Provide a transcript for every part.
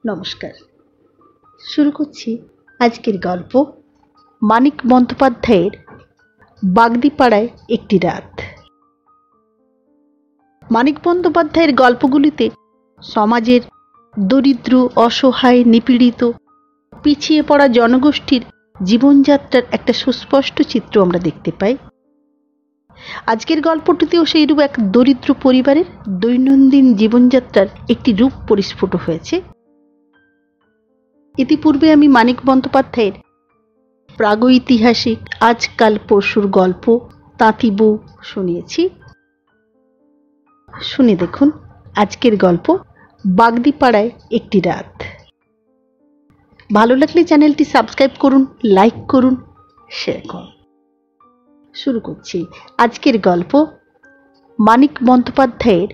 নমস্কার। শুরু করছি আজকের গল্প মানিক বন্দ্যোপাধ্যায়ের বাগদিপাড়ায় একটি রাত। মানিক বন্দ্যোপাধ্যায়ের গল্পগুলিতে সমাজের দরিদ্র, অসহায়, নিপীড়িত, পিছিয়ে পড়া জনগোষ্ঠীর জীবনযাত্রার একটা সুস্পষ্ট চিত্র আমরা দেখতে পাই। আজকের গল্পটিতেও সেইরূপ এক দরিদ্র পরিবারের দৈনন্দিন জীবনযাত্রার একটি রূপ পরিস্ফুট হয়েছে। ইতিপূর্বে আমি মানিক বন্দ্যোপাধ্যায়ের প্রাগৈতিহাসিক আজকাল পরশুর গল্প তাঁতি বউ শুনিয়েছি। শুনে দেখুন আজকের গল্প বাগদিপাড়ায় একটি রাত। ভালো লাগলে চ্যানেলটি সাবস্ক্রাইব করুন, লাইক করুন, শেয়ার করুন। শুরু করছি আজকের গল্প মানিক বন্দ্যোপাধ্যায়ের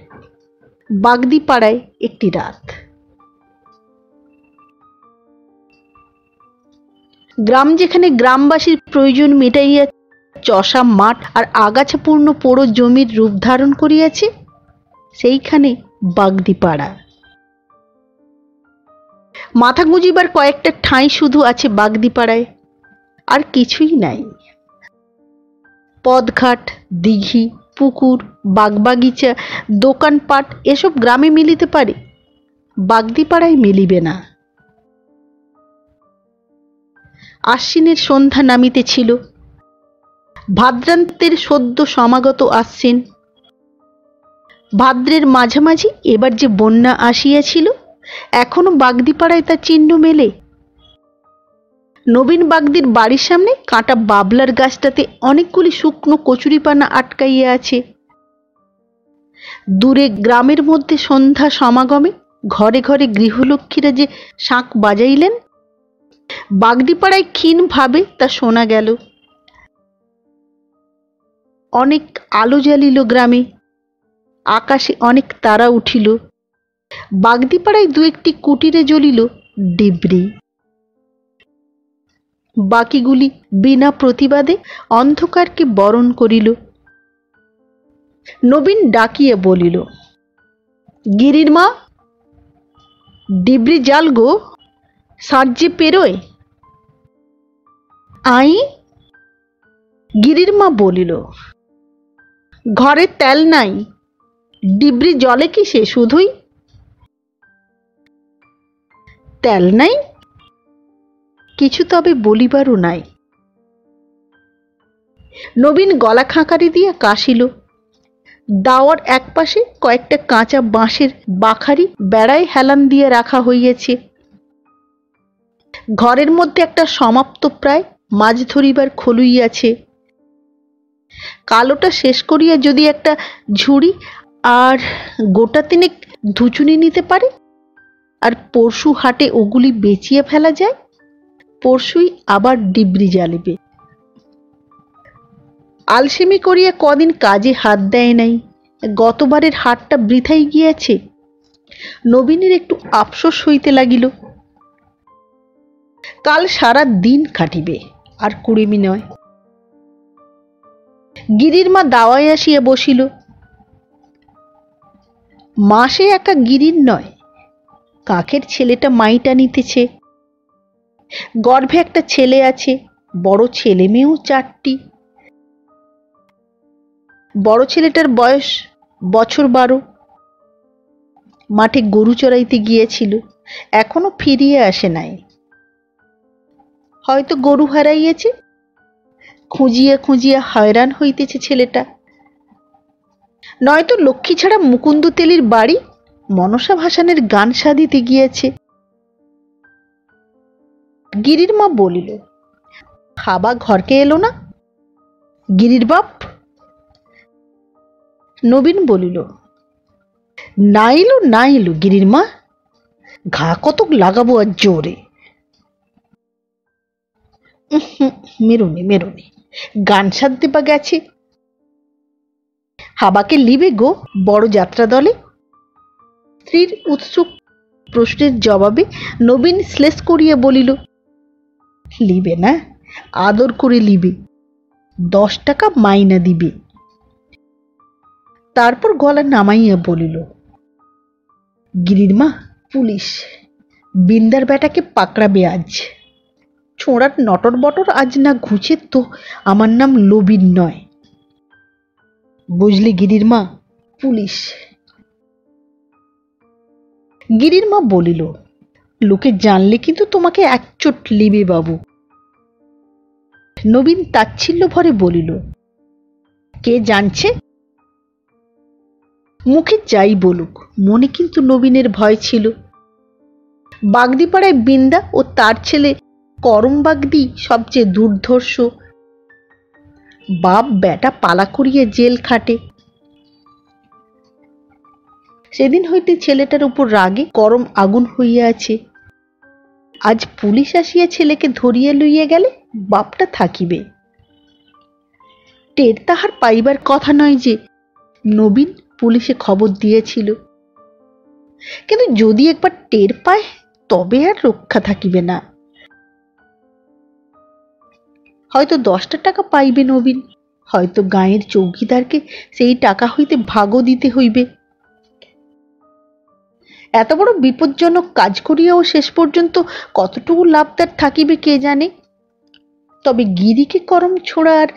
বাগদিপাড়ায় একটি রাত। গ্রাম যেখানে গ্রামবাসীর প্রয়োজন মেটাইয়া চষা মাঠ আর আগাছাপূর্ণ পোড়ো জমির রূপ ধারণ করিয়াছে, সেইখানে বাগদিপাড়া। মাথা গুঁজিবার কয়েকটা ঠাঁই শুধু আছে বাগদিপাড়ায়, আর কিছুই নাই। পদঘাট, দিঘি, পুকুর, বাগবাগিচা, দোকানপাট এসব গ্রামে মিলিতে পারে, বাগদিপাড়ায় মিলিবে না। আশ্বিনের সন্ধ্যা নামিতেছিল। ভাদ্রান্তের সদ্য সমাগত আশ্বিন। ভাদ্রের মাঝামাঝি এবার যে বন্যা আসিয়াছিল, এখনো বাগদিপাড়ায় তার চিহ্ন মেলে। নবীন বাগদির বাড়ির সামনে কাঁটা বাবলার গাছটাতে অনেকগুলি শুকনো কচুরিপানা আটকাইয়া আছে। দূরে গ্রামের মধ্যে সন্ধ্যা সমাগমে ঘরে ঘরে গৃহলক্ষ্মীরা যে শাঁখ বাজাইলেন, বাগদিপাড়ায় ক্ষীণভাবে তা শোনা গেল। অনেক আলো জ্বালিল গ্রামে, আকাশে অনেক তারা উঠিল। বাগদিপাড়ায় দু একটি কুটিরে জ্বলিল ডিবরি। বাকিগুলি বিনা প্রতিবাদে অন্ধকারকে বরণ করিল। নবীন ডাকিয়া বলিল, গিরির মা, ডিবরি জাল গো, সার্জে পেরোয়। আই? গিরির মা বলিল, ঘরে তেল নাই, ডিবরি জলে কিসে শুধুই? তেল নাই? কিছু তবে বলিবারও নাই। নবীন গলা খাঁকারি দিয়া কাশিল। দাওয়ার একপাশে কয়েকটা কাঁচা বাঁশের বাখারি বেড়ায় হেলান দিয়ে রাখা হইয়াছে। ঘরের মধ্যে একটা সমাপ্ত প্রায় মাছ ধরিবার খলুই আছে। কালোটা শেষ করিয়া যদি একটা ঝুড়ি আর গোটা তিনেক ধুচুনি নিতে পারে, আর পরশু হাটে ওগুলি বেচিয়ে ফেলা যায়, পরশুই আবার ডিবরি জ্বালিবে। আলসেমি করিয়া কদিন কাজে হাত দেয় নাই, গতবারের হাটটা বৃথাই গিয়াছে। নবীনের একটু আফসোস হইতে লাগিল। কাল সারা দিন কাটিবে, আর কুড়েমি নয়। গিরির মা দাওয়ায় আসিয়া বসিল। মাসে একা গিরির নয়, কাকের ছেলেটা মাইটা নিতেছে। গর্ভে একটা ছেলে আছে, বড় ছেলে মেয়েও 4টি। বড় ছেলেটার বয়স বছর 12। মাঠে গরু চড়াইতে গিয়েছিল, এখনো ফিরিয়ে আসে নাই। হয়তো গরু হারাইয়াছে, খুঁজিয়া খুঁজিয়া হয়রান হইতেছে ছেলেটা। নয়তো লক্ষ্মী ছাড়া মুকুন্দ তেলির বাড়ি মনসা ভাসানের গান সাধিতে গিয়েছে। গিরির মা বলিল, হাবা ঘরকে এলো না? গিরির বাপ? নবীন বলিল, না এলো না এলো গিরির মা, ঘা কতক লাগাবো আর জোরে। মেরুনি মেরুনি, গান সাধতে বা গেছে। হাবাকে লিবে গো বড় যাত্রা দলে? স্ত্রীর উৎসুক প্রশ্নের জবাবে নবীন শ্লেষ করিয়া বলিল, লিবে না, আদর করে লিবে, 10 টাকা মাইনা দিবে। তারপর গলা নামাইয়া বলিল, গিরির মা, পুলিশ বিন্দার বেটাকে পাকড়াবে আজ। ছোঁড়ার নটর বটর আজ না ঘুচে তো আমার নাম লবিন নয়। বুঝলি গিরির মা? পুলিশ। গিরির মা বলিল, লোকে জানলে কিন্তু তোমাকে একচোট লিবে বাবু। নবীন তাচ্ছিল্য ভরে বলিল, কে জানছে? মুখে যাই বলুক, মনে কিন্তু নবীনের ভয় ছিল। বাগদিপাড়ায় বিন্দা ও তার ছেলে করম বাগদি সবচেয়ে দুর্ধর্ষ। বাপ বেটা পালা করিয়ে জেল খাটে। সেদিন হইতে ছেলেটার উপর রাগে করম আগুন হইয়া আছে। আজ পুলিশ আসিয়া ছেলেকে ধরিয়া লইয়া গেলে বাপটা থাকিবে। টের তাহার পাইবার কথা নয় যে নবীন পুলিশে খবর দিয়েছিল, কিন্তু যদি একবার টের পায় তবে আর রক্ষা থাকিবে না। হয়তো 10টা টাকা পাইবে নবীন, হয়তো গাঁয়ের চৌকিদারকে সেই টাকা হইতে ভাগও দিতে হইবে। এত বড় বিপজ্জনক কাজ করিয়াও শেষ পর্যন্ত কতটুকু লাভদার থাকিবে কে জানে। তবে গিরিকে করম ছোড়া আর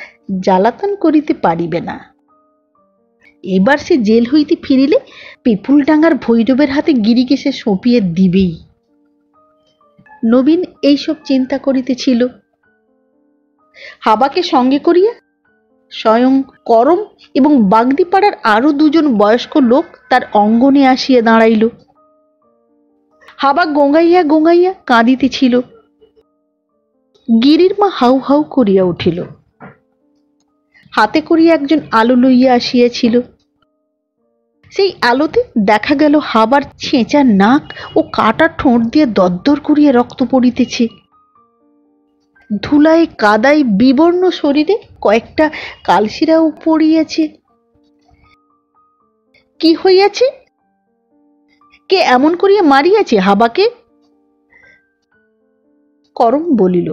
জ্বালাতন করিতে পারিবে না। এবার সে জেল হইতে ফিরিলে পিপুলডাঙ্গার ভৈরবের হাতে গিরিকে সে সঁপিয়ে দিবেই। নবীন এইসব চিন্তা করিতেছিল। হাবাকে সঙ্গে করিয়া স্বয়ং করম এবং বাগদিপাড়ার আরো 2জন বয়স্ক লোক তার অঙ্গনে আসিয়া দাঁড়াইল। হাবা গোঙাইয়া গোঙাইয়া কাঁদিতেছিল। গিরির মা হাউ হাউ করিয়া উঠিল। হাতে করিয়া একজন আলো লইয়া আসিয়াছিল। সেই আলোতে দেখা গেল হাবার ছেঁচা নাক ও কাটা ঠোঁট দিয়ে দরদর করিয়া রক্ত পড়িতেছে। ধুলায় কাদায় বিবর্ণ শরীরে কয়েকটা কালশিরাও পড়িয়াছে। কি হইয়াছে? কে এমন করিয়া মারিয়াছে হাবাকে? করম বলিল,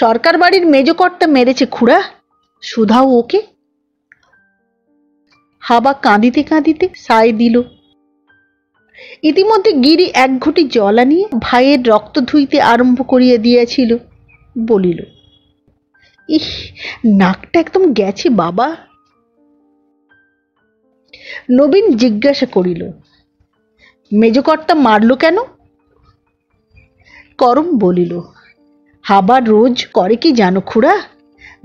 সরকার বাড়ির মেজকর্তা মেরেছে খুড়া, শুধাও ওকে। হাবা কাঁদিতে কাঁদিতে সায় দিল। ইতিমধ্যে গিরি 1 ঘটি জল আনিয়ে ভাইয়ের রক্ত ধুইতে আরম্ভ করিয়া দিয়েছিল। বলিল, ইস, নাকটা একদম গেছে বাবা। নবীন জিজ্ঞাসা করিল, মেজকর্তা মারল কেন? করম বলিল, হাবা রোজ করে কি জানো খুড়া?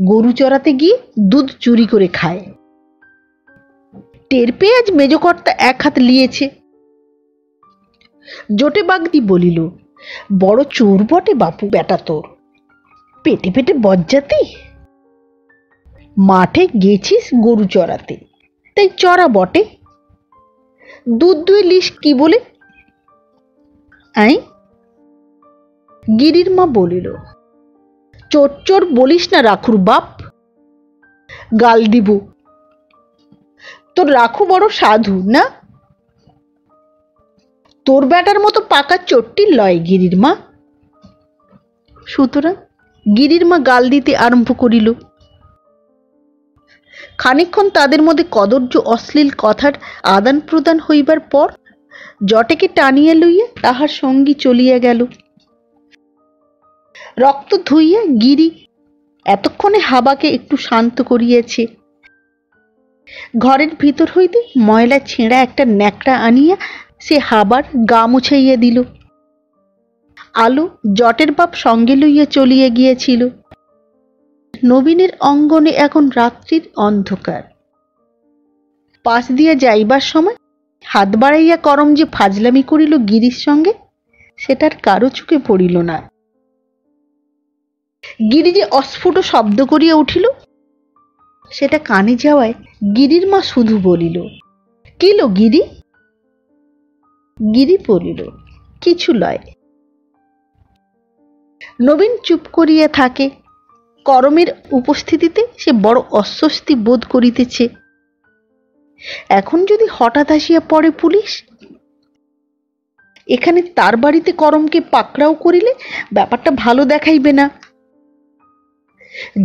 গরু চড়াতে গিয়ে দুধ চুরি করে খায়। টের পেয়ে আজ মেজকর্তা 1 হাত লিয়েছে। জোটে বাগদি বলিল, বড় চোর বটে বাপু বেটা তোর, পেটে পেটে বজ্জাতি। মাঠে গেছিস গরু চড়াতে, তাই চড়া বটে। দুধ দুয়ে লিস কি বলে? আই? গিরির মা বলিল, চোর চোর বলিস না রাখুর বাপ, গাল দিব। তোর রাখু বড় সাধু না? তোর বেটার মতো পাকা চোরটি লয় গিরির মা। সুতরাং গিরির মা গাল দিতে আরম্ভ করিল। খানিকক্ষণ তাদের মধ্যে কদর্য অশ্লীল কথার আদান প্রদান হইবার পর জটেকে টানিয়া লইয়া তাহার সঙ্গী চলিয়া গেল। রক্ত ধুইয়া গিরি এতক্ষণে হাবাকে একটু শান্ত করিয়াছে। ঘরের ভিতর হইতে ময়লা ছেঁড়া একটা ন্যাকড়া আনিয়া সে হাবার গা মুছাইয়া দিল। আলো জটের বাপ সঙ্গে লইয়া চলিয়া গিয়েছিল। নবীনের অঙ্গনে এখন রাত্রির অন্ধকার। পাশ দিয়া যাইবার সময় হাত বাড়াইয়া করম যে ফাজলামি করিল গিরির সঙ্গে, সেটার কারো চোখে পড়িল না। গিরি যে অস্ফুট শব্দ করিয়া উঠিল, সেটা কানে যাওয়ায় গিরির মা শুধু বলিল, কি লো গিরি? গিরি বলিল, কিছু লয়। নবীন চুপ করিয়া থাকে। করমের উপস্থিতিতে সে বড় অস্বস্তি বোধ করিতেছে। এখন যদি হঠাৎ আসিয়া পড়ে পুলিশ, এখানে তার বাড়িতে করমকে পাকড়াও করিলে ব্যাপারটা ভালো দেখাইবে না।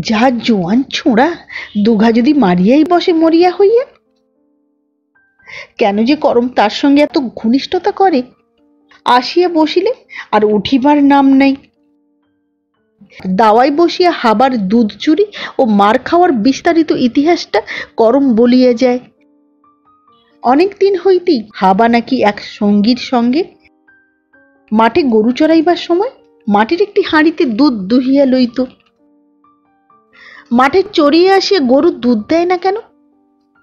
যা জোয়ান ছোঁড়া, দুঘা যদি মারিয়াই বসে মরিয়া হইয়া। কেন যে করম তার সঙ্গে এত ঘনিষ্ঠতা করে? আসিয়া বসিলে আর উঠিবার নাম নাই। দাওয়ায় বসিয়া হাবার দুধ চুরি ও মার খাওয়ার বিস্তারিত ইতিহাসটা করম বলিয়া যায়। অনেক দিন হইতেই হাবা নাকি এক সঙ্গীর সঙ্গে মাঠে গরু চড়াইবার সময় মাটির একটি হাঁড়িতে দুধ দুহিয়া লইত। মাঠে চড়িয়ে আসিয়া গরু দুধ দেয় না কেন?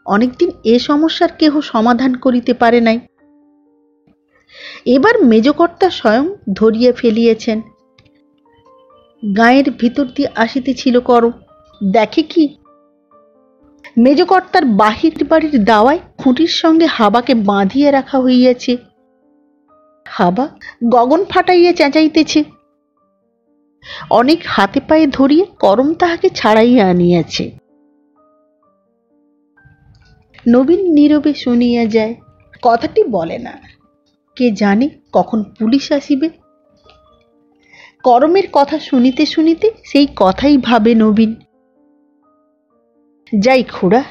অনেকদিন এ সমস্যার কেহ সমাধান করিতে পারে নাই। এবার মেজকর্তা স্বয়ং ধরিয়া ফেলিয়েছেন। গায়ের ভিতর দিয়ে আসিতেছিল করম, দেখে কি মেজকর্তার বাহির বাড়ির দাওয়ায় খুঁটির সঙ্গে হাবাকে বাঁধিয়া রাখা হইয়াছে। হাবা গগন ফাটাইয়া চেঁচাইতেছে। অনেক হাতে পায়ে ধরিয়া করম তাহাকে ছাড়াইয়া আনিয়াছে। নবীন নীরবে শুনিয়া যায়, কথাটি বলে না। কে জানে কখন পুলিশ আসিবে। করমের কথা শুনিতে শুনিতে সেই কথাই ভাবে নবীন। যাই খুড়া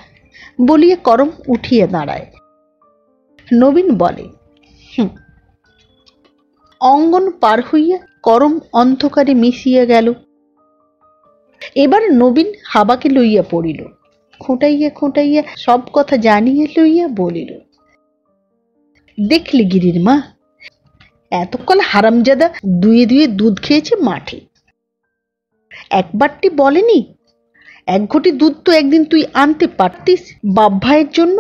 বলিয়া করম উঠিয়া দাঁড়ায়। নবীন বলে, অঙ্গন পার হইয়া করম অন্ধকারে মিশিয়া গেল। এবার নবীন হাবাকে লইয়া পড়িল। খুঁটাইয়া খুঁটাইয়া সব কথা জানিয়া লইয়া বলিল, দেখলি গিরির মা, এতকাল হারামজাদা দুয়ে দুয়ে দুধ খেয়েছে মাঠে। একবারটি বলেনি এক ঘটি দুধ তো একদিন তুই আনতে পারতিস বাপ ভাইয়ের জন্য?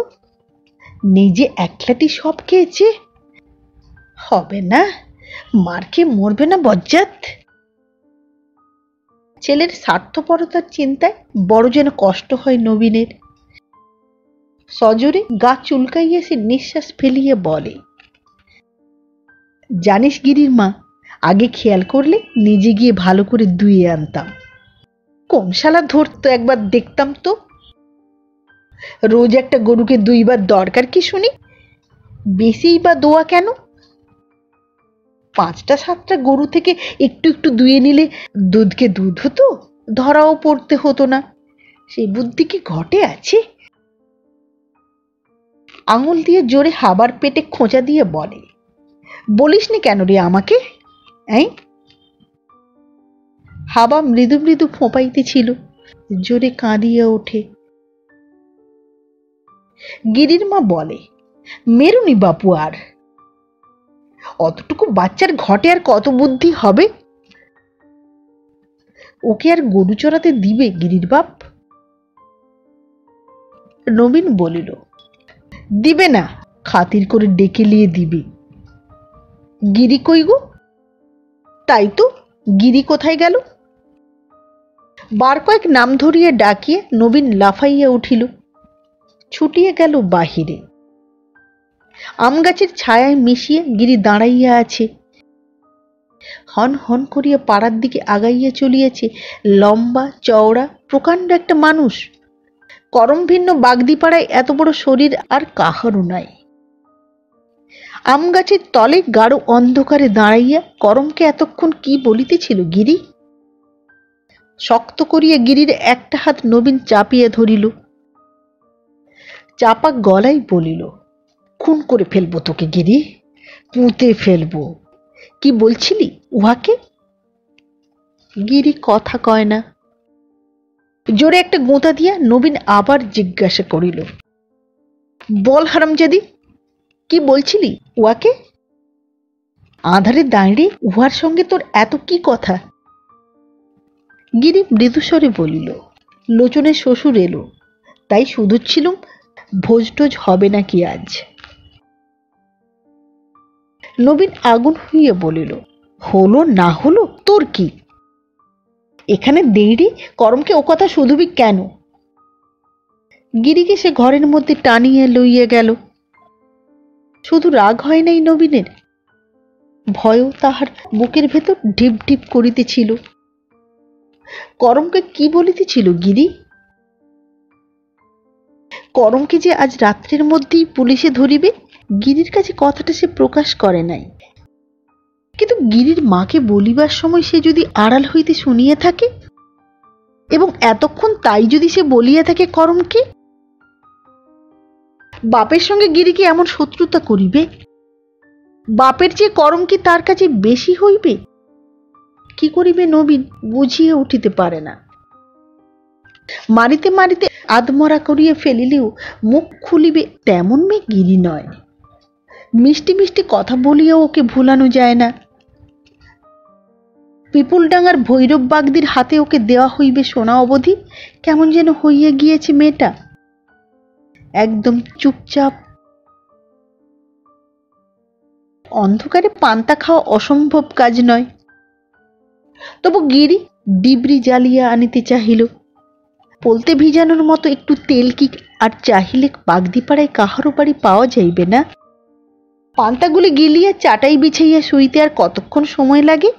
নিজে একলাটি সব খেয়েছে। হবে না, মার খেয়ে মরবে না বজ্জাত। ছেলের স্বার্থপরতার চিন্তায় বড় যেন কষ্ট হয় নবীনের। সজোরে গা চুলকাইয়া সে নিঃশ্বাস ফেলিয়া বলে, জানিস গিরির মা, আগে খেয়াল করলে নিজে গিয়ে ভালো করে ধুয়ে আনতাম। কোন শালা ধরতো একবার দেখতাম তো। রোজ একটা গরুকে দুইবার দরকার কি শুনি? বেশিই বা দোয়া কেন? 5টা-7টা গরু থেকে একটু একটু দুয়ে নিলে দুধকে দুধ হতো, ধরাও পড়তে হতো না। সেই বুদ্ধি কি ঘটে আছে? আঙুল দিয়ে জোরে হাবার পেটে খোঁচা দিয়ে বলে, বলিসনি কেন রে আমাকে? হাবা মৃদু মৃদু ফোঁপাইতেছিল, জোরে কাঁদিয়া ওঠে। গিরির মা বলে, মেরুনি বাপু আর। অতটুকু বাচ্চার ঘটে আর কত বুদ্ধি হবে? ওকে আর গরু চড়াতে দিবে গিরির বাপ? নবীন বলিল, দিবে না, খাতির করে ডেকে নিয়ে দিবে। গিরি কই গো? তাই তো, গিরি কোথায় গেল? বার কয়েক নাম ধরিয়া ডাকিয়ে নবীন লাফাইয়া উঠিল, ছুটিয়া গেল বাহিরে। আম গাছের ছায়ায় মিশিয়ে গিরি দাঁড়াইয়া আছে। হন হন করিয়া পাড়ার দিকে আগাইয়া চলিয়াছে লম্বা চওড়া প্রকাণ্ড একটা মানুষ। করম ভিন্ন বাগদিপাড়ায় এত বড় শরীর আর কাহারও নাই। আম গাছের তলে গাঢ় অন্ধকারে দাঁড়াইয়া করমকে এতক্ষণ কি বলিতেছিল গিরি? শক্ত করিয়া গিরির একটা হাত নবীন চাপিয়া ধরিল। চাপা গলায় বলিল, খুন করে ফেলবো তোকে গিরি, পুঁতে ফেলবো। কি বলছিলি উহাকে? গিরি কথা কয় না। জোরে একটা গোঁতা দিয়া নবীন আবার জিজ্ঞাসা করিল, বল হারামজাদি, কি বলছিলি উহাকে? আঁধারে দাঁড়িয়ে উহার সঙ্গে তোর এত কি কথা? গিরি মৃদুস্বরে বলিল, লোচনের শ্বশুর এলো, তাই শুধুচ্ছিলুম ভোজ টোজ হবে নাকি আজ। নবীন আগুন হইয়া বলিল, হলো না হলো তোর কি? এখানে দেরি করমকে ও কথা শুধুবি কেন? গিরিকে সে ঘরের মধ্যে টানিয়া লইয়া গেল। শুধু রাগ হয় নাই নবীনের, ভয়ও তাহার বুকের ভেতর ঢিপ ঢিপ করিতেছিল। করমকে কি বলিতেছিল গিরি? করমকে যে আজ রাত্রের মধ্যেই পুলিশে ধরিবে, গিরির কাছে কথাটা সে প্রকাশ করে নাই। কিন্তু গিরির মাকে বলিবার সময় সে যদি আড়াল হইতে শুনিয়া থাকে, এবং এতক্ষণ তাই যদি সে বলিয়া থাকে করমকে, বাপের সঙ্গে গিরি কি এমন শত্রুতা করিবে? বাপের যে করম কি তার কাছে বেশি হইবে? কি করিবে নবীন বুঝিয়ে উঠিতে পারে না। মারিতে মারিতে আধমরা করিয়া ফেলিলেও মুখ খুলিবে তেমন মেয়ে গিরি নয়। মিষ্টি মিষ্টি কথা বলিয়াও ওকে ভুলানো যায় না। পিপুলডাঙ্গার ভৈরব বাগদির হাতে ওকে দেওয়া হইবে সোনা অবধি কেমন যেন হইয়া গিয়েছে মেয়েটা। একদম চুপচাপ। অন্ধকারে পান্তা খাওয়া অসম্ভব কাজ নয়। তবু গিরি ডিবরি জ্বালিয়া আনিতে চাহিল। পলতে ভিজানোর মতো একটু তেল কি আর চাহিলে বাগদিপাড়ায় কাহারও বাড়ি পাওয়া যাইবে না? পান্তাগুলি গিলিয়া চাটাই বিছাইয়া শুইতে আর কতক্ষণ সময় লাগে?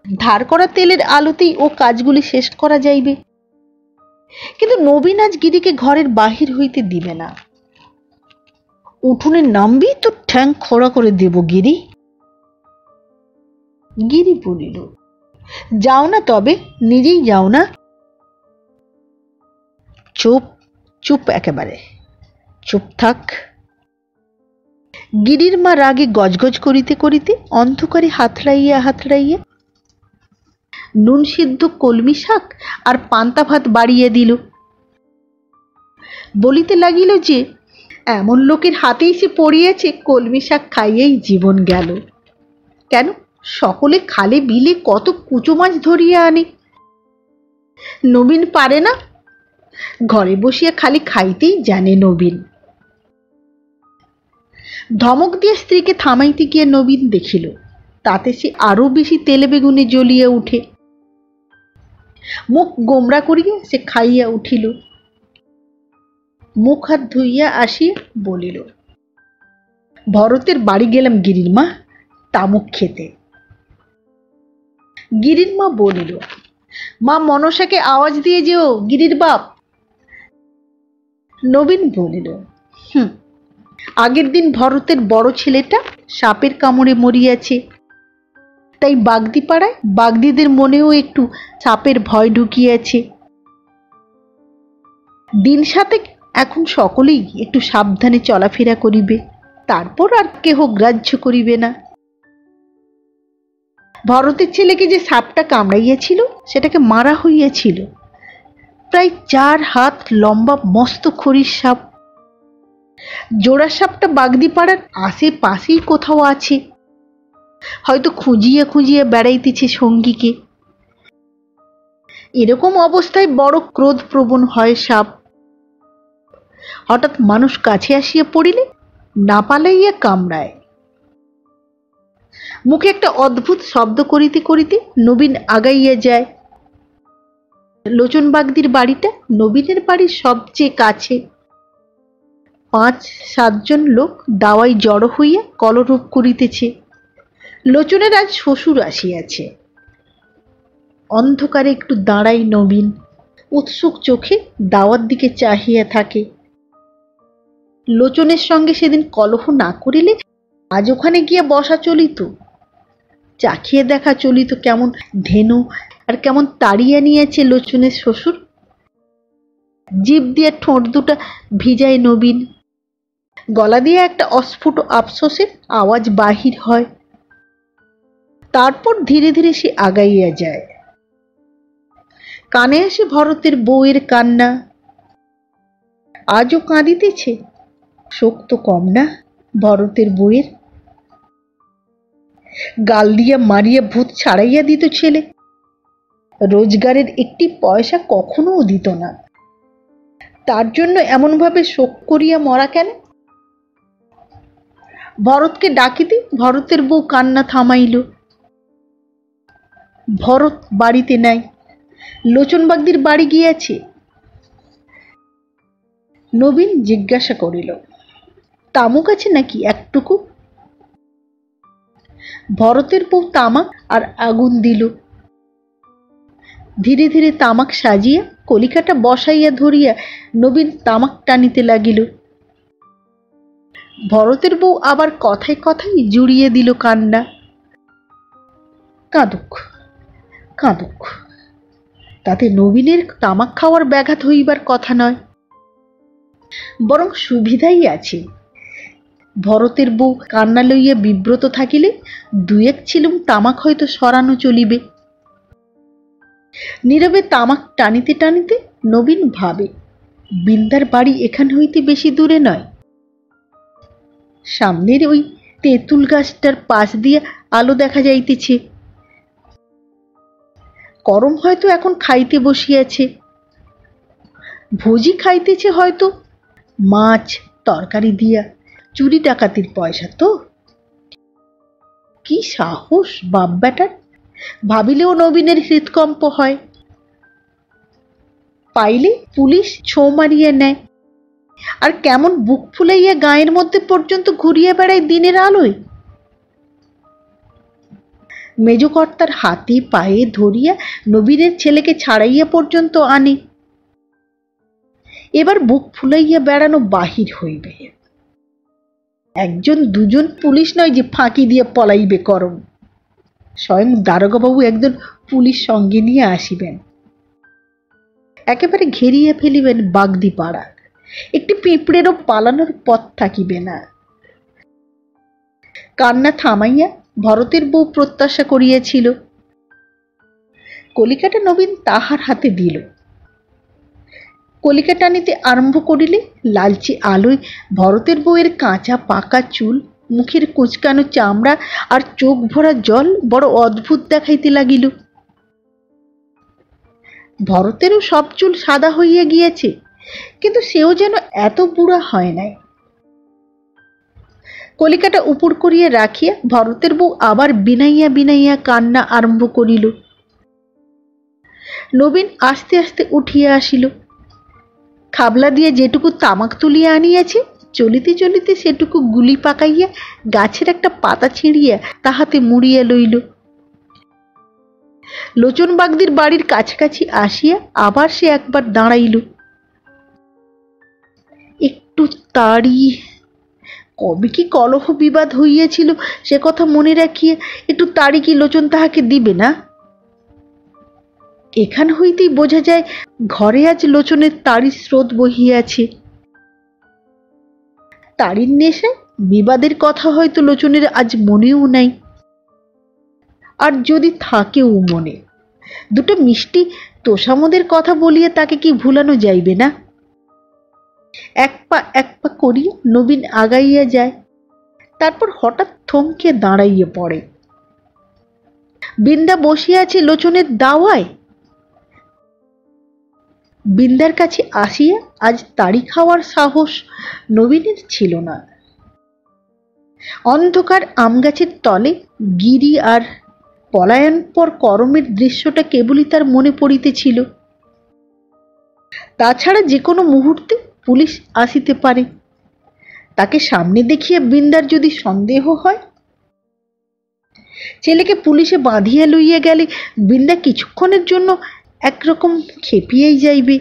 ধার করা তেলের আলোতেই ও কাজগুলি শেষ করা যাইবে। কিন্তু নবীন আজ গিরিকে ঘরের বাহির হইতে দিবে না। উঠোনে নামবি তো ঠ্যাং খোড়া করে দেব গিরি। গিরি বলিল, যাও না, তবে নিজেই যাও না। চুপ চুপ, একেবারে চুপ থাক। গিরির মা রাগে গজগজ করিতে করিতে অন্ধকারে হাতড়াইয়া হাতড়াইয়া নুন সিদ্ধ কলমি শাক আর পান্তা ভাত বাড়িয়ে দিল। বলিতে লাগিল যে এমন লোকের হাতেই সে পড়িয়েছে, কলমি শাক খাইয়েই জীবন গেল। কেন, সকলে খালে বিলে কত কুচো মাছ ধরিয়া আনে, নবীন পারে না? ঘরে বসিয়া খালি খাইতেই জানে নবীন। ধমক দিয়ে স্ত্রীকে থামাইতে গিয়ে নবীন দেখিল তাতে সে আরো বেশি তেলে বেগুনে জ্বলিয়া উঠে। মুখ গোমরা করিয়া সে খাইয়া উঠিল। মুখ হাত ধুইয়া আসিয়া বলিল, ভরতের বাড়ি গেলাম গিরির মা তামুক খেতে। গিরির মা বলিল, মা মনসাকে আওয়াজ দিয়ে যেও গিরির বাপ। নবীন বলিল, আগের দিন ভরতের বড় ছেলেটা সাপের কামড়ে মরিয়াছে, তাই বাগদিপাড়ায় বাগদিদের মনেও একটু সাপের ভয় ঢুকিয়াছে। দিন সাতেক এখন সকলেই একটু সাবধানে চলাফেরা করিবে, তারপর আর কেহ গ্রাহ্য করিবে না। ভরতের ছেলেকে যে সাপটা কামড়াইয়াছিল সেটাকে মারা হইয়াছিল। প্রায় 4 হাত লম্বা মস্ত খড়ির সাপ। জোড়া সাপটা বাগদিপাড়ার আশেপাশেই কোথাও আছে, হয়তো খুঁজিয়া খুঁজিয়া বেড়াইতেছে সঙ্গীকে। এরকম অবস্থায় বড় ক্রোধ প্রবণ হয় সাপ। হঠাৎ মানুষ কাছে আসিয়া পড়িলে না পালাইয়া কামড়ায়। মুখে একটা অদ্ভুত শব্দ করিতে করিতে নবীন আগাইয়া যায়। লোচন বাগদির বাড়িটা নবীনের বাড়ির সবচেয়ে কাছে। 5-7 জন লোক দাওয়ায় জড়ো হইয়া কলরব করিতেছে। লোচনের আজ শ্বশুর আসিয়াছে। অন্ধকারে একটু দাঁড়াই নবীন, উৎসুক চোখে দাওয়ার দিকে চাহিয়া থাকে। লোচনের সঙ্গে সেদিন কলহ না করিলে আজ ওখানে গিয়ে বসা চলিত, চাখিয়ে দেখা চলিত কেমন ধেনু আর কেমন তাড়িয়া নিয়েছে লোচনের শ্বশুর। জিভ দিয়ে ঠোঁট দুটা ভিজায় নবীন, গলা দিয়ে একটা অস্ফুট আফসোসের আওয়াজ বাহির হয়। তারপর ধীরে ধীরে সে আগাইয়া যায়। কানে আসে ভরতের বউয়ের কান্না। আজও কাঁদিতেছে, শোক তো কম না ভরতের বউয়ের। গাল দিয়া মারিয়া ভূত ছাড়াইয়া দিত ছেলে, রোজগারের একটি পয়সা কখনো দিত না। তার জন্য এমনভাবে শোক করিয়া মরা কেন? ভরতকে ডাকিতে ভরতের বউ কান্না থামাইল। ভরত বাড়িতে নাই, লোচন বাগদির বাড়ি গিয়াছে। নবীন জিজ্ঞাসা করিল, তামুক আছে নাকি একটুকু? ভরতের বউ তামাক আর আগুন দিল। ধীরে ধীরে তামাক সাজিয়া কলিকাটা বসাইয়া ধরিয়া নবীন তামাক টানিতে লাগিল। ভরতের বউ আবার কথায় কথায় জুড়িয়ে দিল কান্না। কাঁদুক কাঁদুক, তাতে নবীনের তামাক খাওয়ার ব্যাঘাত হইবার কথা নয়, বরং সুবিধাই আছে। ভরতের বউ কান্না লইয়া বিব্রত থাকিলে দুই এক ছিলুম তামাক হয়তো সরানো চলিবে। নীরবে তামাক টানিতে টানিতে নবীন ভাবে, বিন্দার বাড়ি এখান হইতে বেশি দূরে নয়। সামনের ওই তেঁতুল গাছটার পাশ দিয়া আলো দেখা যাইতেছে। করম হয়তো এখন খাইতে বসিয়াছে, ভোজি খাইতেছে হয়তো, মাছ তরকারি দিয়া, চুরি ডাকাতির পয়সা তো। কি সাহস বাপ বেটার, ভাবিলেও নবীনের হৃদকম্প হয়। পাইলে পুলিশ ছো মারিয়া নেয়, আর কেমন বুক ফুলাইয়া গায়ের মধ্যে পর্যন্ত ঘুরিয়া বেড়ায় দিনের আলোয়। মেজকর্তার হাতে পায়ে ধরিয়া নবীনের ছেলেকে ছাড়াইয়া পর্যন্ত আনে। এবার বুক ফুলাইয়া বেড়ানো বাহির হইবে। একজন দুজন পুলিশ নয় যে ফাঁকি দিয়ে পলাইবে করম, স্বয়ং দারোগাবাবু একজন পুলিশ সঙ্গে নিয়ে আসিবেন, একেবারে ঘেরিয়ে ফেলিবেন বাগদি পাড়া, একটি পিঁপড়েরও পালানোর পথ থাকিবে না। কান্না থামাইয়া ভরতের বউ প্রত্যাশা করিয়াছিল, কলিকাটা নবীন তাহার হাতে দিল। কলিকা টানিতে আরম্ভ করিলে লালচে আলোয় ভরতের বউয়ের কাঁচা পাকা চুল, মুখের কুঁচকানো চামড়া আর চোখ ভরা জল বড় অদ্ভুত দেখাইতে লাগিল। ভরতেরও সব চুল সাদা হইয়া গিয়াছে, কিন্তু সেও যেন এত বুড়া হয় নাই। কলিকাটা উপর করিয়া রাখিয়া ভরতের বউ আবার বিনাইয়া বিনাইয়া কান্না আরম্ভ করিল। নবীন আস্তে আস্তে উঠিয়া আসিল। খাবলা দিয়ে যেটুকু তামাক তুলিয়া আনিয়াছে, চলিতে চলিতে সেটুকু গুলি পাকাইয়া গাছের একটা পাতা ছিঁড়িয়া তাহাতে মুড়িয়া লইল। লোচন বাগদির বাড়ির কাছাকাছি আসিয়া আবার সে একবার দাঁড়াইল। একটু তাড়ি, কবে কি কলহ বিবাদ হইয়াছিল সে কথা মনে রাখিয়া একটু তাড়ি কি লোচন তাহাকে দিবে না? এখান হইতেই বোঝা যায় ঘরে আজ লোচনের তাড়ির স্রোত বহিয়াছে। তাড়ির নেশায় বিবাদের কথা হয়তো লোচনের আজ মনেও নাই, আর যদি থাকেও মনে, দুটো মিষ্টি তোষামোদের কথা বলিয়া তাকে কি ভুলানো যাইবে না? এক পা করিয়া নবীন আগাইয়া যায়, তারপর হঠাৎ থমকে দাঁড়াইয়া পড়ে। বিন্দা বসিয়া আছে লোচনের দাওয়ায়। বিন্দার কাছে আসিয়া আজ তাড়ি খাওয়ার সাহস নবীনের ছিল না। অন্ধকার আম গাছের তলে গিরি আর পলায়ন পর করমের দৃশ্যটা কেবলই তার মনে পড়িতেছিল। তাছাড়া যে কোনো মুহূর্তে পুলিশ আসিতে পারে। তাকে সামনে দেখিয়া বিন্দার যদি সন্দেহ হয়, ছেলেকে পুলিশে বাঁধিয়া লইয়া গেলে বিন্দা কিছুক্ষণের জন্য একরকম খেপিয়াই যাইবে।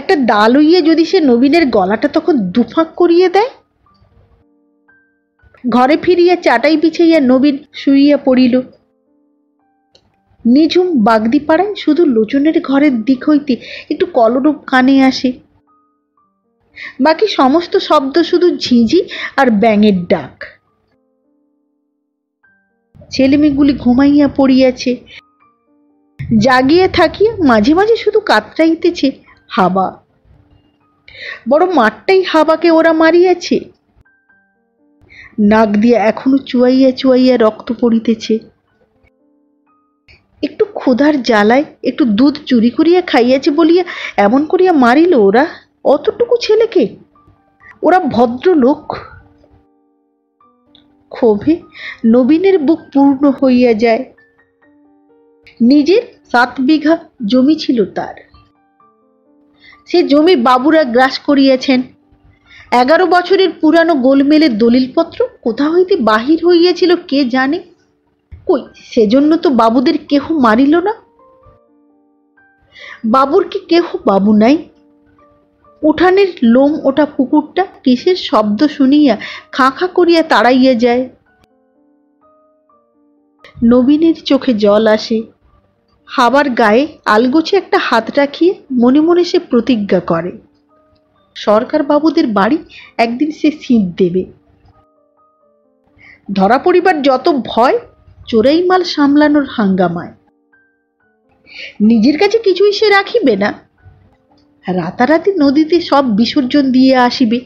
একটা দা লইয়া যদি সে নবীনের গলাটা তখন দুফাঁক করিয়া দেয়। ঘরে ফিরিয়া চাটাই বিছাইয়া নবীন শুইয়া পড়িল। নিঝুম বাগদি পাড়ায় শুধু লোচনের ঘরের দিক হইতে একটু কলরব কানে আসে। বাকি সমস্ত শব্দ শুধু ঝিঁঝি আর ব্যাঙের ডাক। ছেলেমেয়েগুলি ঘুমাইয়া পড়িয়াছে। জাগিয়া থাকিয়া মাঝে মাঝে শুধু কাতরাইতেছে হাবা। বড় মাঠটাই হাবাকে ওরা মারিয়াছে। নাক দিয়া এখনো চুয়াইয়া চুয়াইয়া রক্ত পড়িতেছে। একটু ক্ষুধার জ্বালায় একটু দুধ চুরি করিয়া খাইয়াছে বলিয়া এমন করিয়া মারিল ওরা অতটুকু ছেলেকে। ওরা ভদ্রলোক। ক্ষোভে নবীনের বুক পূর্ণ হইয়া যায়। নিজের 7 বিঘা জমি ছিল তার। সে জমি বাবুরা গ্রাস করিয়াছেন। 11 বছরের পুরানো গোলমেলের দলিলপত্র কোথা হইতে বাহির হইয়াছিল কে জানে। কই, সেজন্য তো বাবুদের কেহ মারিল না। বাবুর কি কেহ বাবু নাই? উঠানের লোম ওঠা কুকুরটা কিসের শব্দ শুনিয়া খাঁ খাঁ করিয়া তাড়াইয়া যায়। নবীনের চোখে জল আসে। হাবার গায়ে আলগোছে একটা হাত রাখিয়া মনে মনে সে প্রতিজ্ঞা করে, সরকার বাবুদের বাড়ি একদিন সে ছিঁড় দেবে। ধরা পড়িবার যত ভয় চোরাই মাল সামলানোর হাঙ্গামায়। নিজের কাছে কিছুই সে রাখিবে না, রাতারাতি নদীতে সব বিসর্জন দিয়ে আসিবে।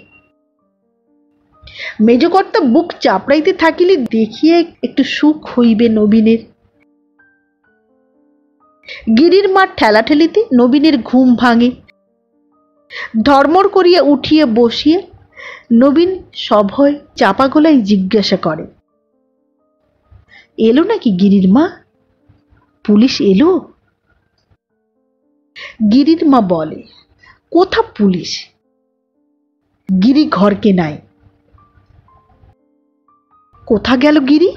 মেজকর্তা বুক চাপড়াইতে থাকিলে দেখিয়া একটু সুখ হইবে নবীনের। গিরির মার ঠেলাঠেলিতে নবীনের ঘুম ভাঙে। ধর্মর করিয়া উঠিয়া বসিয়া নবীন সভয় চাপা গলায় জিজ্ঞাসা করে, এলো নাকি গিরির মা? পুলিশ এলো? গিরির মা বলে, কোথা পুলিশ? গিরি ঘরকে নাই। কোথা গেল গিরি?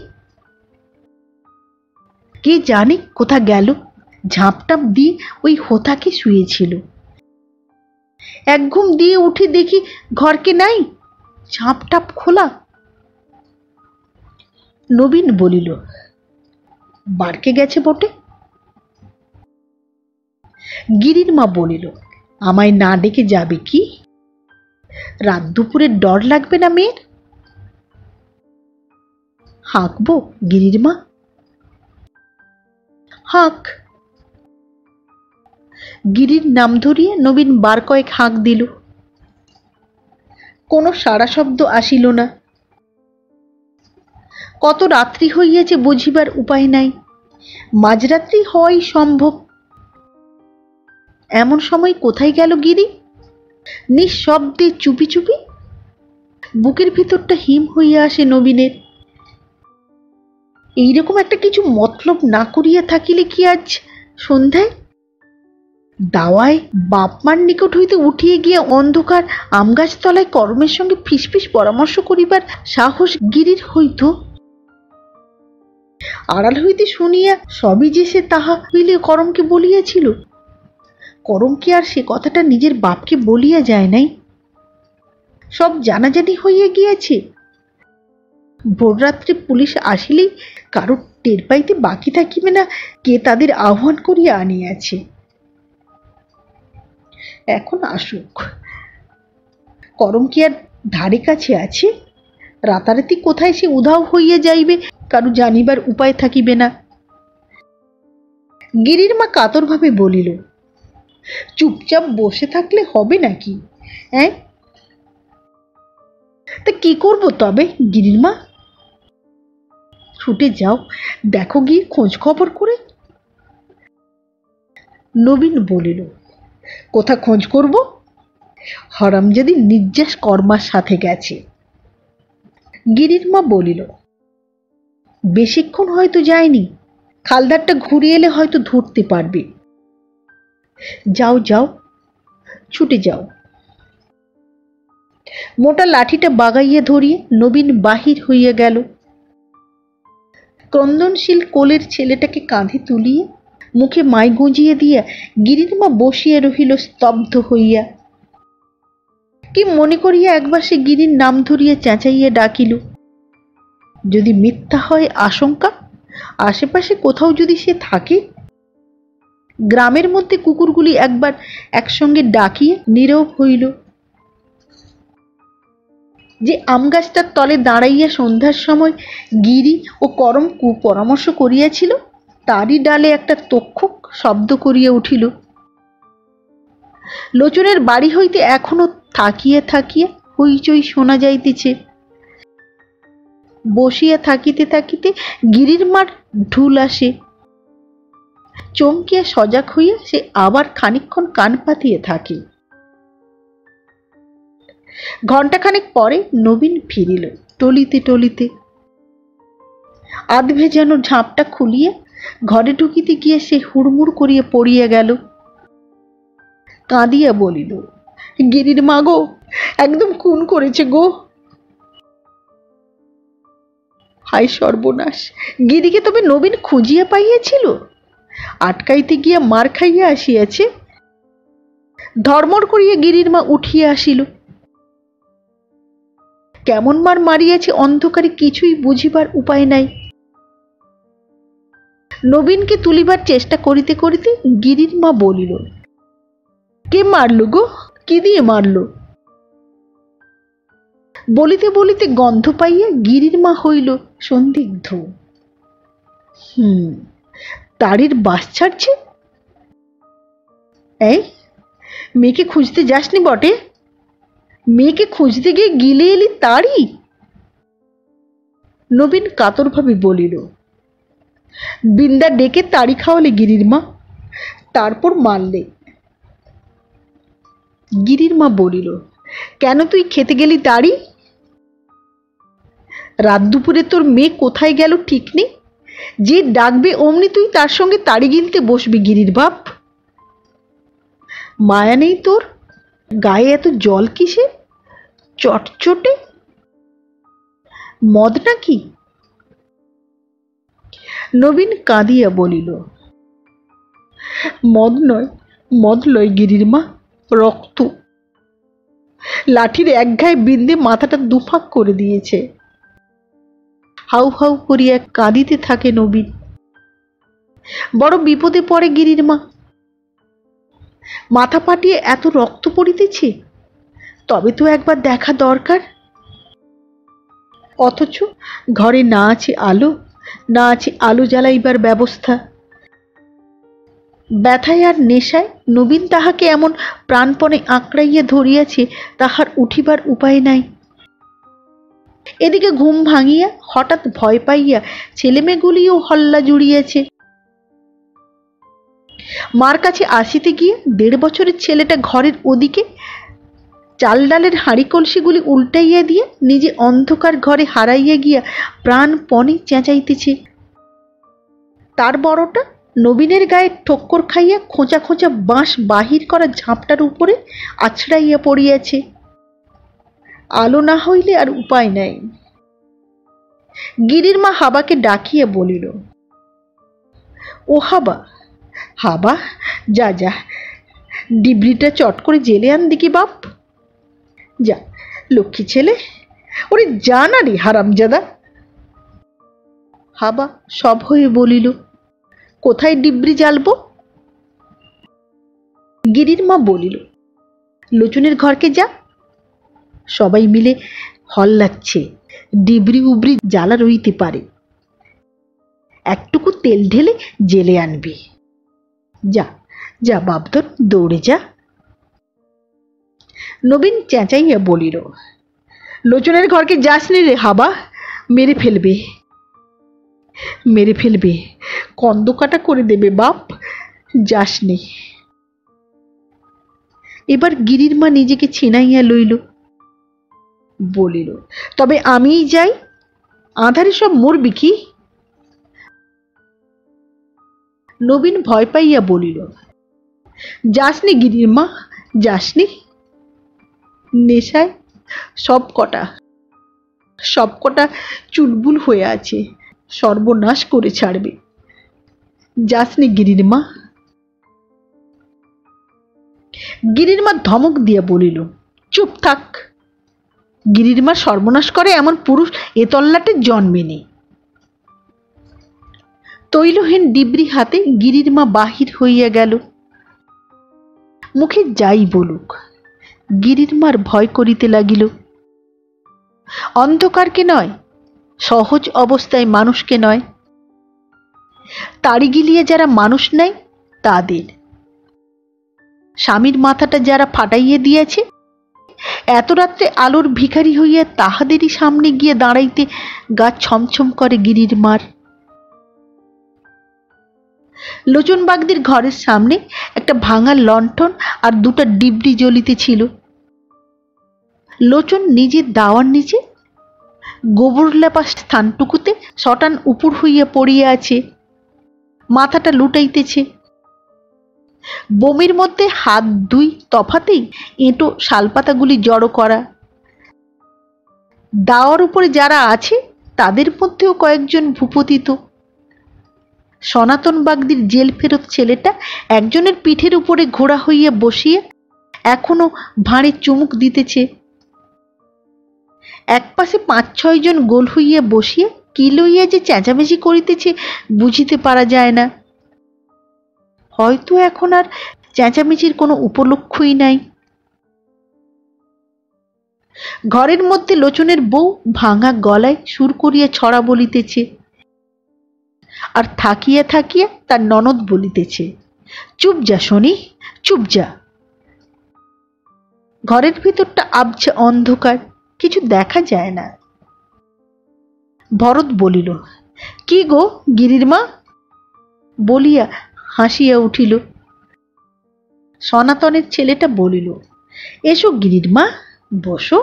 কে জানে কোথা গেল। ঝাঁপটাপ দিয়ে ওই হোথাকে শুয়েছিল। এক ঘুম দিয়ে উঠে দেখি ঘরকে নাই, ঝাঁপটাপ খোলা। নবীন বলিল, বাড়কে গেছে বটে। গিরির মা বলিল, আমায় না ডেকে যাবে কি? রাত দুপুরে ডর লাগবে না মেয়ের? হাঁকবো গিরির মা? হাঁক। গিরির নাম ধরিয়া নবীন বার কয়েক হাঁক দিল। কোনো সাড়া শব্দ আসিল না। কত রাত্রি হইয়াছে বুঝিবার উপায় নাই, মাঝরাত্রি হওয়াই সম্ভব। এমন সময় কোথায় গেল গিরি? নিঃশব্দে চুপি চুপি। বুকের ভিতরটা হিম হইয়া আসে নবীনের। এইরকম একটা কিছু মতলব না করিয়া থাকিলে কি আজ সন্ধ্যায় দাওয়ায় বাপমার নিকট হইতে উঠিয়া গিয়া অন্ধকার আমগাছ তলায় করমের সঙ্গে ফিসফিস পরামর্শ করিবার সাহস গিরির হইত? আড়াল হইতে শুনিয়া সবই যে সে তাহা হইলে করমকে বলিয়াছিল। করম কি আর সে কথাটা নিজের বাপকে বলিয়া যায় নাই? সব জানাজানি হইয়া গিয়াছে। ভোররাত্রে পুলিশ আসিলেই কারো টের পাইতে বাকি থাকিবে না কে তাদের আহ্বান করিয়া আনিয়াছে। এখন আসুক। করম কি আর ধারে কাছে আছে? রাতারাতি কোথায় সে উধাও হইয়া যাইবে কারো জানিবার উপায় থাকিবে না। গিরির মা কাতরভাবে বলিল, চুপচাপ বসে থাকলে হবে নাকি? হ্যাঁ, তা কি করব তবে গিরির মা? ছুটে যাও, দেখো গিয়ে খোঁজ খবর করে। নবীন বলিল, কোথা খোঁজ করব? হরামজাদি নির্যাস কর্মার সাথে গেছে। গিরির মা বলিল, বেশিক্ষণ হয়তো যায়নি, খালদারটা ঘুরে এলে হয়তো ধরতে পারবে। যাও যাও, ছুটে যাও। মোটা লাঠিটা বাগাইয়া ধরিয়ে নবীন বাহির হইয়া গেল। ক্রন্দনশীল কোলের ছেলেটাকে কাঁধে তুলিয়ে মুখে মাই গুঁজিয়ে দিয়া গিরির মা বসিয়া রহিল স্তব্ধ হইয়া। কি মনে করিয়া একবার সে গিরির নাম ধরিয়া চেঁচাইয়া ডাকিল। যদি মিথ্যা হয় আশঙ্কা, আশেপাশে কোথাও যদি সে থাকে। গ্রামের মধ্যে কুকুরগুলি একবার একসঙ্গে ডাকিয়া নীরব হইল। যে আম গাছটার তলে দাঁড়াইয়া সন্ধ্যার সময় গিরি ও করম কুপরামর্শ করিয়াছিল, তারই ডালে একটা তক্ষক শব্দ করিয়া উঠিল। লোচনের বাড়ি হইতে এখনো থাকিয়া থাকিয়া হইচই শোনা যাইতেছে। বসিয়া থাকিতে থাকিতে গিরির মার ঢুল আসে। চমকিয়া সজাগ হইয়া সে আবার খানিকক্ষণ কান পাতিয়া থাকে। ঘণ্টাখানেক পরে নবীন ফিরিল টলিতে টলিতে। আধ ভেজানো ঝাঁপটা খুলিয়া ঘরে ঢুকিতে গিয়ে সে হুড়মুড় করিয়া পড়িয়া গেল। কাঁদিয়া বলিল, গিরির মা গো, একদম খুন করেছে গো। হায় সর্বনাশ! গিরিকে তবে নবীন খুঁজিয়া পাইয়াছিল? আটকাইতে গিয়া মার খাইয়া আসিয়াছে। ধর্মর করিয়া গিরির মা উঠিয়া আসিল। কেমন মার মারিয়াছে অন্ধকারে কিছুই বুঝিবার উপায় নাই। নবীনকে তুলিবার চেষ্টা করিতে করিতে গিরির মা বলিল, কে মারল গো? কি দিয়ে মারল? বলিতে বলিতে গন্ধ পাইয়া গিরির মা হইল সন্দিগ্ধ। তাড়ির বাস ছাড়ছে। এই, মেয়েকে খুঁজতে যাসনি বটে? মেয়েকে খুঁজতে গিয়ে গিলে এলি তাড়ি? নবীন কাতরভাবে বলিল, বিন্দা ডেকে তাড়ি খাওয়ালে গিরির মা, তারপর মারলে। গিরির মা বলিল, কেন তুই খেতে গেলি তাড়ি? রাত দুপুরে তোর মেয়ে কোথায় গেল ঠিক নেই, যে ডাকবে অমনি তুই তার সঙ্গে তাড়ি গিলতে বসবি গিরির বাপ। মায়া নেই তোর? গায়ে এত জল কিসে? চটচটে মদ নাকি? নবীন কাঁদিয়া বলিল, মদ লয় গিরির মা, রক্ত। লাঠির এক ঘায়ে বিন্দে মাথাটা দুফাক করে দিয়েছে। হাউ হাউ করিয়া কাঁদিতে থাকে নবীন। বড় বিপদে পড়ে গিরির মা। মাথা ফাটিয়ে এত রক্ত পড়িতেছে, তবে তো একবার দেখা দরকার। অথচ ঘরে না আছে আলো, না আছে আলো জ্বালাইবার ব্যবস্থা। ব্যথায় আর নেশায় নবীন তাহাকে এমন প্রাণপণে আঁকড়াইয়া ধরিয়াছে, তাহার উঠিবার উপায় নাই। এদিকে ঘুম ভাঙিয়া হঠাৎ ভয় পাইয়া ছেলেমেয়েগুলিও হল্লা জুড়িয়াছে। মার কাছে আসিতে গিয়ে 1.5 বছরের ছেলেটা ঘরের ওদিকে চাল ডালের হাঁড়ি কলসিগুলি উল্টাইয়া দিয়ে নিজে অন্ধকার ঘরে হারাইয়া গিয়া প্রাণপণে চেঁচাইতেছে। তার বড়টা নবীনের গায়ে ঠক্কর খাইয়া খোঁচা খোঁচা বাঁশ বাহির করা ঝাঁপটার উপরে আছড়াইয়া পড়িয়াছে। আলো না হইলে আর উপায় নাই। গিরির মা হাবাকে ডাকিয়া বলিল, ও হাবা, হাবা, যা যা, ডিবরিটা চট করে জেলে আন দেখি বাপ। যা লক্ষ্মী ছেলে, ওরে যা না রে হারামজাদা। হাবা সব হয়ে বলিল, কোথায় ডিবরি জ্বালবো? গিরির মা বলিল, লোচনের ঘরকে যা। সবাই মিলে হল্লাচ্ছে, ডিবরি উবরি জ্বালা রইতে পারে, একটুকু তেল ঢেলে জেলে আনবি। যা যা বাপদর, দৌড়ে যা। নবীন চেঁচাইয়া বলিল, লোচনের ঘরকে যাসনি রে হাবা, মেরে ফেলবে, মেরে ফেলবে, কন্দকাটা করে দেবে বাপ, যাসনি। এবার গিরির মা নিজেকে ছিনাইয়া লইল, বলিল, তবে আমিই যাই, আঁধারে সব মরবি কি? নবীন ভয় পাইয়া বলিল, যাসনি গিরির মা, যাসনি। নেশায় সব কটা চুলবুল হয়ে আছে, সর্বনাশ করে ছাড়বে। যাসনি গিরির মা। গিরির মা ধমক দিয়া বলিল, চুপ থাক। গিরির মা সর্বনাশ করে এমন পুরুষ এ তল্লাটে জন্মেনি। তৈলহীন ডিবরি হাতে গিরির মা বাহির হইয়া গেল। মুখে যাই বলুক, গিরির মার ভয় করিতে লাগিল। অন্ধকারকে নয়, সহজ অবস্থায় মানুষকে নয়, তাড়ি গিলিয়ে যারা মানুষ নেয় তাদের। স্বামীর মাথাটা যারা ফাটাইয়ে দিয়েছে, এত রাত্রে আলোর ভিখারি হইয়া তাহাদেরই সামনে গিয়ে দাঁড়াইতে গা ছমছম করে গিরির মার। লোচন বাগদির ঘরের সামনে একটা ভাঙা লণ্ঠন আর 2টা ডিবরি জ্বলিতেছিল। লোচন নিজের দাওয়ার নিচে গোবর লেপা স্থানটুকুতে শটান উপর হইয়া পড়িয়া আছে, মাথাটা লুটাইতেছে। বমির মধ্যে হাত দুই তফাতেই এঁটো শালপাতাগুলি জড়ো করা। দাওয়ার উপরে যারা আছে তাদের মধ্যেও কয়েকজন ভূপতিত। সনাতন বাগদির জেল ফেরত ছেলেটা একজনের পিঠের উপরে ঘোড়া হইয়া বসিয়া এখনো ভাঁড়ে চুমুক দিতেছে। একপাশে 5-6 জন গোল হইয়া বসিয়া কি লইয়া যে চেঁচামেচি করিতেছে বুঝিতে পারা যায় না। হয়তো এখন আর চেঁচামেচির কোনো উপলক্ষই নাই। ঘরের মধ্যে লোচনের বউ ভাঙা গলায় সুর করিয়া ছড়া বলিতেছে, আর থাকিয়া থাকিয়া তার ননদ বলিতেছে, চুপ যা শনি, চুপ যা। ঘরের ভিতরটা আবছা অন্ধকার, কিছু দেখা যায় না। ভরত বলিল, কি গো গিরির মা, বলিয়া হাসিয়া উঠিল। সনাতনের ছেলেটা বলিল, এসো গিরির মা, বসো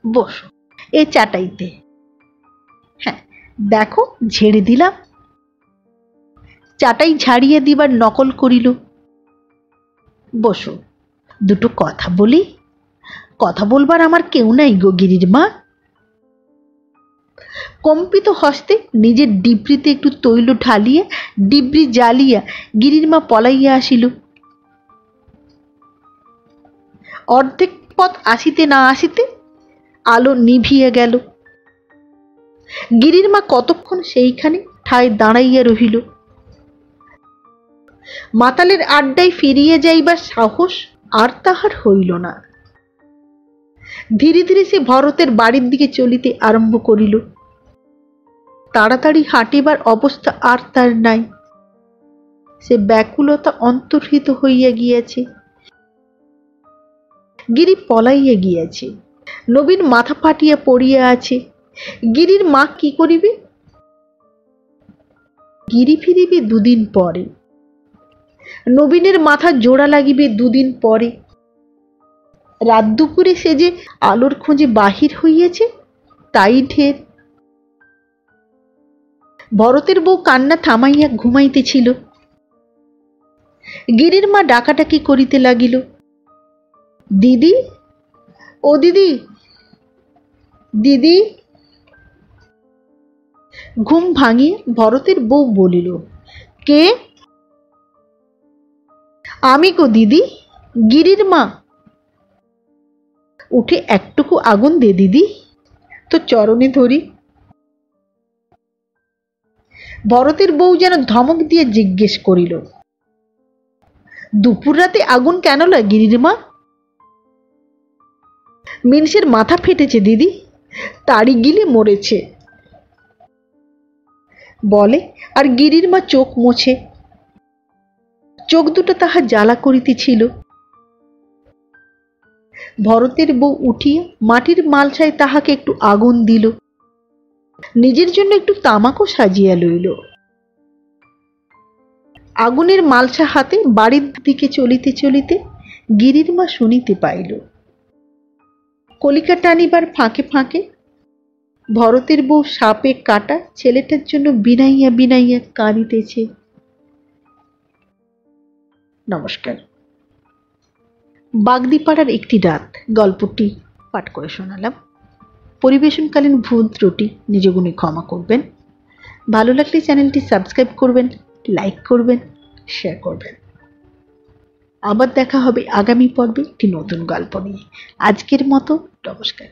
বসো এ চাটাইতে। হ্যাঁ দেখো ঝেড়ে দিলাম। চাটাই ঝাড়িয়ে দিবার নকল করিল। বসো, দুটো কথা বলি। কথা বলবার আমার কেউ নাই গো গিরির মা। কম্পিত হস্তে নিজের ডিবরিতে একটু তৈল ঢালিয়া ডিবরি জ্বালিয়া গিরির মা পলাইয়া আসিল। অর্ধেক পথ আসিতে না আসিতে আলো নিভিয়া গেল। গিরির মা কতক্ষণ সেইখানে ঠায় দাঁড়াইয়া রহিল। মাতালের আড্ডায় ফিরিয়া যাইবার সাহস আর তাহার হইল না। ধীরে ধীরে সে ভরতের বাড়ির দিকে চলিতে আরম্ভ করিল। তাড়াতাড়ি হাঁটিবার অবস্থা আর তার নাই। সে ব্যাকুলতা অন্তর্হিত হইয়া গিয়াছে। গিরি পলাইয়া গিয়াছে। নবীন মাথা ফাটিয়া পড়িয়া আছে। গিরির মা কি করিবে? গিরি ফিরিবে দুদিন পরে। নবীনের মাথা জোড়া লাগিবে দুদিন পরে। রাত দুপুরে সে যে আলোর খোঁজে বাহির হইয়াছে তাই ঢের। ভরতের বউ কান্না থামাইয়া ঘুমাইতেছিল। গিরির মা ডাকাডাকি করিতে লাগিল, দিদি, ও দিদি, দিদি। ঘুম ভাঙিয়া ভরতের বউ বলিল, কে? আমি গো দিদি, গিরির মা। উঠে একটুকু আগুন দে দিদি, তো চরণে ধরি। ভরতের বউ যেন ধমক দিয়ে জিজ্ঞেস করিল, দুপুর রাতে আগুন কেন লাগে গিরির মা? মিনসের মাথা ফেটেছে দিদি, তাড়ি গিলে মরেছে বলে, আর গিরির মা চোখ মোছে। চোখ দুটো তাহার জ্বালা করিতেছিল। ভরতের বউ উঠিয়া মাটির মালসায় তাহাকে একটু আগুন দিল। নিজের জন্য একটু তামাকও সাজিয়া লইল। আগুনের মালসা হাতে বাড়ির দিকে চলিতে চলিতে গিরির মা শুনিতে পাইল, কলিকা টানিবার ফাঁকে ফাঁকে ভরতের বউ সাপে কাটা ছেলেটার জন্য বিনাইয়া বিনাইয়া কাঁদিতেছে। নমস্কার। বাগদিপাড়ার একটি রাত গল্পটি পাঠ করে শোনালাম। পরিবেশনকালীন ভুল ত্রুটি নিজ গুণে ক্ষমা করবেন। ভালো লাগলে চ্যানেলটি সাবস্ক্রাইব করবেন, লাইক করবেন, শেয়ার করবেন। আবার দেখা হবে আগামী পর্বে একটি নতুন গল্প নিয়ে। আজকের মতো নমস্কার।